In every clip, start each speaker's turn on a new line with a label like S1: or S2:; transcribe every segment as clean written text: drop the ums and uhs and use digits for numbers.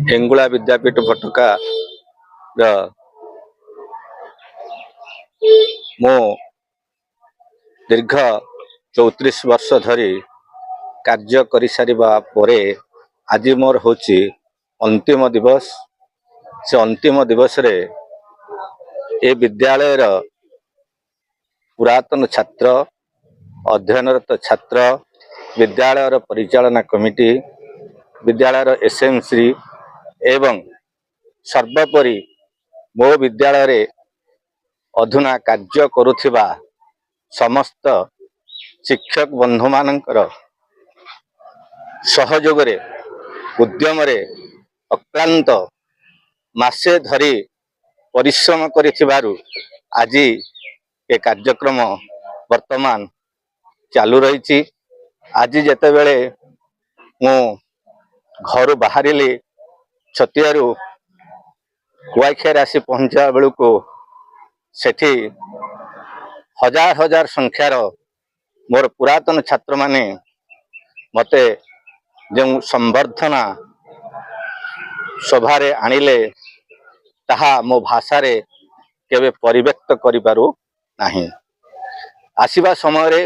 S1: हेंगुला विद्यापीठ भटका मो दीर्घ 34 वर्ष धरी कार्य कर सारिबा परे आज मोर होची अंतिम दिवस। से अंतिम दिवस रे ए विद्यालय पुरातन छात्र, अध्ययनरत छात्र, विद्यालय परिचालना कमिटी, विद्यालय एसएमसी एवं सर्वोपरि मो विद्यालय रे अधुना कार्य करुथिबा समस्त शिक्षक बंधु मानकर सहयोग रे उद्यम रे अक्लांत मासे धरी परिश्रम करिथिबारु आज ए कार्यक्रम वर्तमान चालू रही। आज जेते बेले मु घर बाहरिली छतियारू कुआखियार आसी पहुंचा बेलू सेठी हजार हजार संख्यार मोर पुरातन छात्र माने मते जो संबर्धना सभारे आनिले ताहा मो भाषा रे केवे परिव्यक्त करि पारु नाही। आसीबा समय रे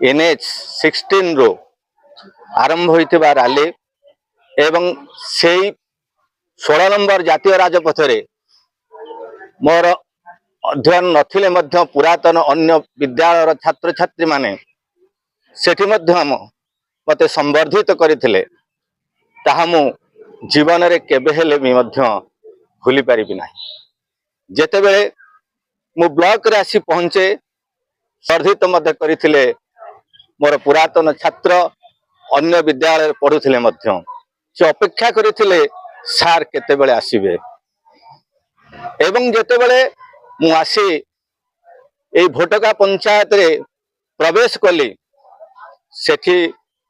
S1: NH-16 रो आरंभ होइतिबा रैली एवं सेई 16 नंबर जातीय राजपथ रे मोर अध्ययन नथिले मध्य पुरातन अन्य विद्यालय छात्र छात्री माने सेठी मध्य मते संवर्धित करथिले। ताहा मु जीवन रे केबे हेले भी मध्य भूली पारिबि नाही। जेते बेले मु ब्लॉक रे आसी पहुंचे वर्धित मध्य करथिले मोर पुरातन छात्र अन्य विद्यालय पढ़ुथिले मध्य से अपेक्षा करथिले सार केते बेले आसीबे। एवं जेते बेले मु आसी ए भोटका पंचायत रे प्रवेश कली सेठी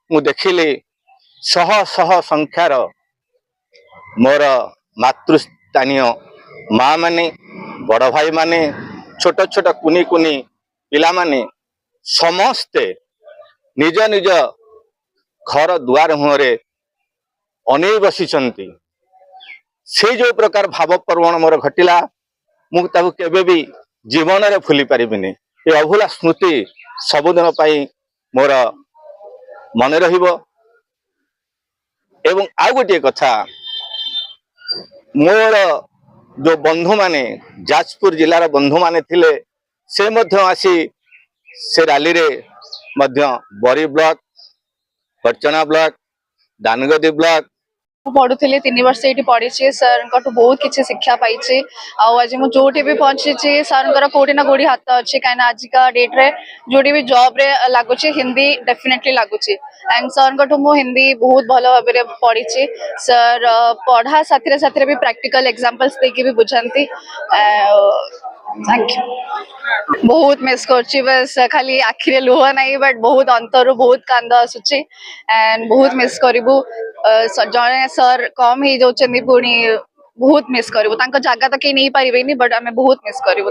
S1: मु देखिली शह शह संख्यार मोर मातृस्थानीय माँ माने बड़ भाई माने छोट छोट कुनी कुनी पिला माने समस्ते निज निज घर दुआर मुहरे अनै बसिचंती। से जो प्रकार भाव प्रवण मोर घटिला मु ताकू केबे भी जीवन रे भूली पारिबिनी। ए अभूला स्मृति सबुदिन पाई मोर मन रहिबो। एवं आ गोटे कथा मोर जो बंधु माने जाजपुर जिलार बंधु माने थिले से मध्य आसी से रैली रे मध्य बरी ब्लॉक, बरचना ब्लॉक, दानगदी ब्लॉक
S2: पढ़ुली 3 वर्ष ये पढ़ी सर बहुत किसी शिक्षा पाई। आज मुझे जोटी भी पहुंची सर कोटी ना कोटी हाथ अच्छे कहीं आजिका डेट रे जोटी भी जॉब रे लगुच हिंदी डेफिनेटली लगुच एंड सर मु हिंदी बहुत भल भाव पढ़ी। सर पढ़ा साथी साथी भी प्रैक्टिकल एग्जांपल्स देकी भी बुझाती। Thank you. बहुत मिस कर बस खाली आखिरे लुह नहीं बट बहुत अंतर बहुत कांद आसूची एंड बहुत मिस करू। जड़े सर कम ही जाऊँ पुणी बहुत मिस करू जगह तो कहीं नहीं पारे बट आम बहुत मिस करू।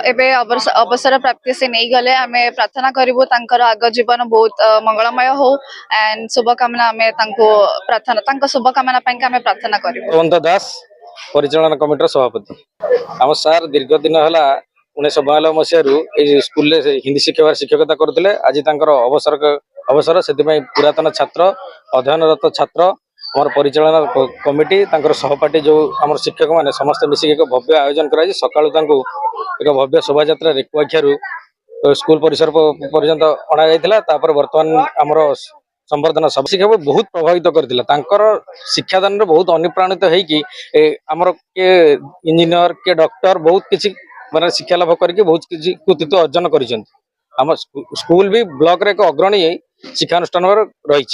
S2: एबे अवसर प्राप्ति से नहीं गले आम प्रार्थना करूँ आग जीवन बहुत मंगलमय हो एंड शुभकामना आम प्रार्थना शुभकामना आम प्रार्थना करूँ।
S3: दास परिचालन कमिटर सभापति आम सार दीर्घ दिन है 1992 मसीह स्कूल हिंदी शिक्षकता करते। आज अवसर से पुरातन छात्र अध्ययनरत छात्र आम परिचालना कमिटी सहपाठी जो आम शिक्षक मैंने समस्त मिसिक एक भव्य आयोजन कर सका एक भव्य शोभा यात्रा कुआखियारू स्कूल परिसर पर्यंत अणा जाता। बर्तमान आमर संवर्धना सब शिक्षा बहुत प्रभावित करता। शिक्षादान बहुत अनुप्राणित होमर किए इंजीनियर किए डॉक्टर बहुत किसी माने शिक्षा लाभ करके बहुत किसी कृतित्व अर्जन कर स्कूल भी ब्लॉक रे एक अग्रणी शिक्षानुष्ठान रही।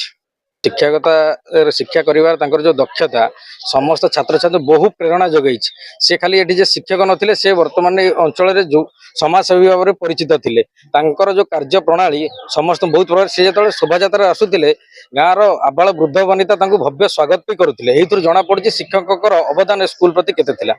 S3: शिक्षकता शिक्षा कर जो दक्षता समस्त छात्र छात्री बहु प्रेरणा जगई। से खाली ये शिक्षक नथिले से वर्तमान अंचल रे जो समाजसेवी भाव में परिचित थिले। जो कार्य प्रणाली समस्त बहुत प्रकार से जो शोभा यात्रा आसुले गाँव आबाल वृद्ध वनिता भव्य स्वागत भी करुले। जना पड़ी शिक्षक अवदान स्कूल प्रति केते थिला।